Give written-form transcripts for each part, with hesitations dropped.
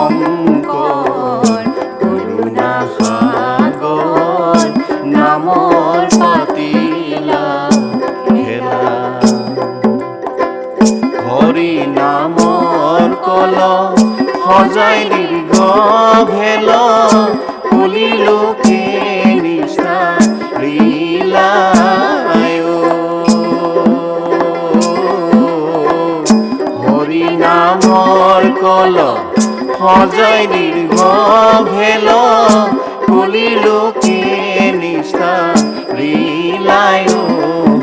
শংকৰ কৰুণা সাগৰ নামৰ পাতিলা খেলা হৰি নামৰ কল সজাই দীৰ্ঘ ভেল কলিলোকে নিষ্ঠা লীলায় হৰি নামৰ কল সজাই দীৰ্ঘ ভেল কলিলোকে নিষ্ঠা লীলায়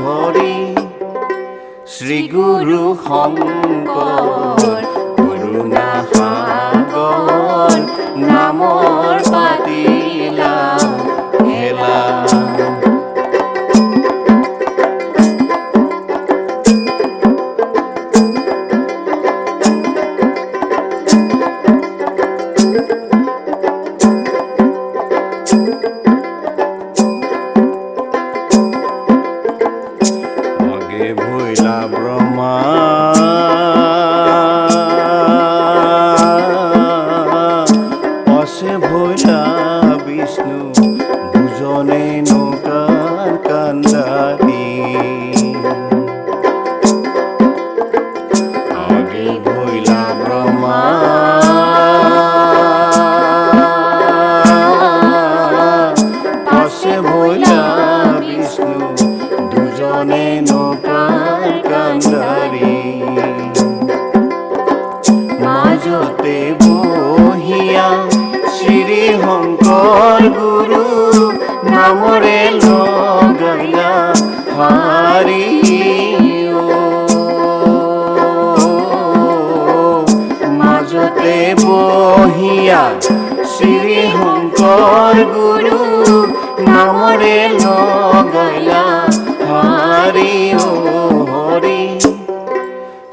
হৰি শ্ৰী গুৰু শংকৰ কৰুণা সাগৰ নামৰ পাতিলা খেলা আগে ভৈলা ব্রহ্মা পাশে ভৈলা বিষ্ণু দুজনে নৌকার কান্দারি আগে ভৈলা ব্রহ্মা পাশে ভৈলা বিষ্ণু দুজনে নৌকার কান্দারি মাজতে বহিয়া শ্রী শংকৰ গুৰু নামৰে লগাইলা হাৰি মাজতে বহিয়া শ্ৰী শংকৰ গুৰু নামৰে লগাইলা হাৰি হৰি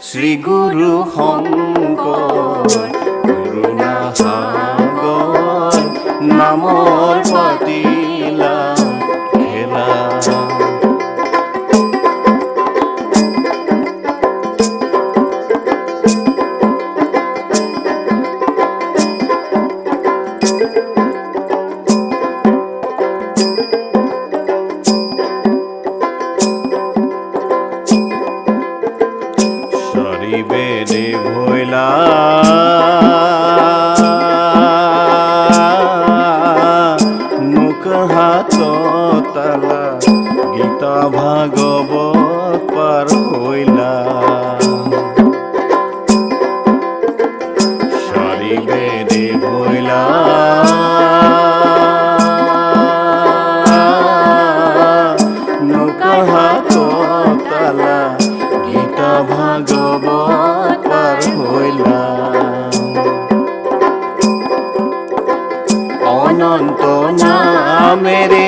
শ্ৰী গুৰু শংকৰ কৰুণা সাগৰ নামৰ পাতিলা খেলা বেদে ভৈলা নৌকা হাত তালা গীতা ভাগৱত পাৰ হইলা সাৰি বেদে ভৈলা নৌকা হাত তালা গীতা ভাগৱত পাৰ হইলা অনন্ত নামেৰে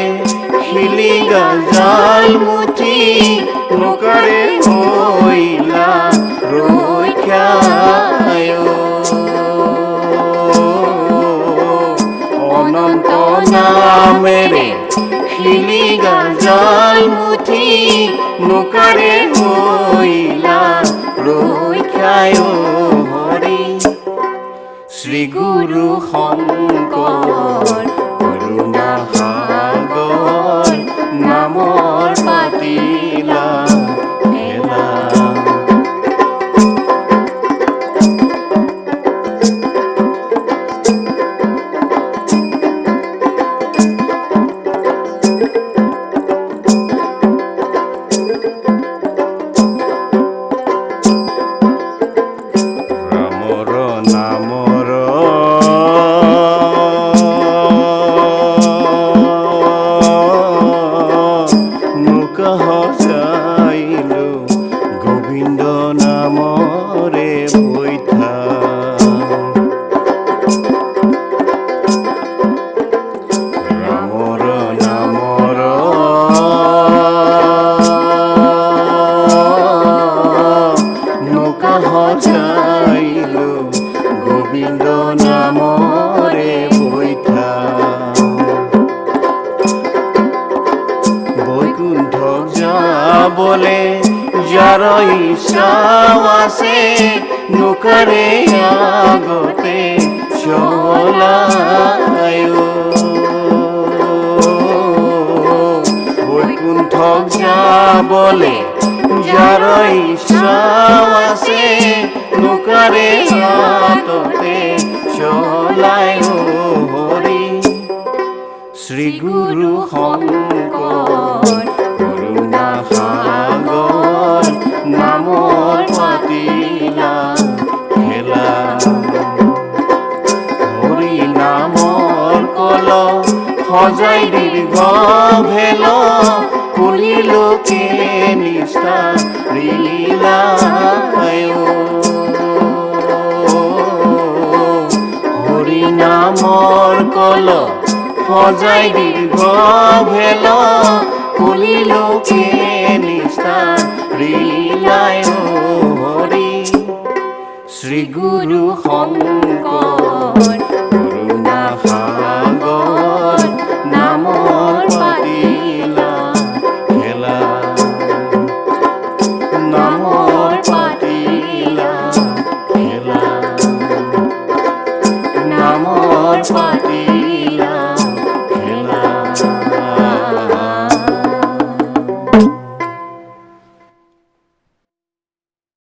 শিলিগা জাল মুঠি নৌকাৰে হইলা ৰক্ষায় অনন্ত নামেৰে শিলিগা জাল মুঠি নৌকাৰে হইলা ৰক্ষায় হৰি শ্ৰী গুৰু শংকৰ কৰুণা সাগৰ নামৰ পাতিলা খেলা বলে যাৰ ইচ্ছা আছে নৌকাৰে আগতে বলে যাৰ ইচ্ছাও আছে নোকাৰে হাততে চলাই হৰি শ্ৰী গুৰু শংকৰ কৰুণা সাগৰ নামৰ পাতিলা খেলা হৰি নামৰ কল সজাই দীৰ্ঘ ভেল কলিলোকে নিষ্ঠা লীলা হৰি নামৰ কল সজাই দীৰ্ঘ ভেল কলিলোকে নিষ্ঠা লীলা হৰি শ্ৰী গুৰু শংকৰ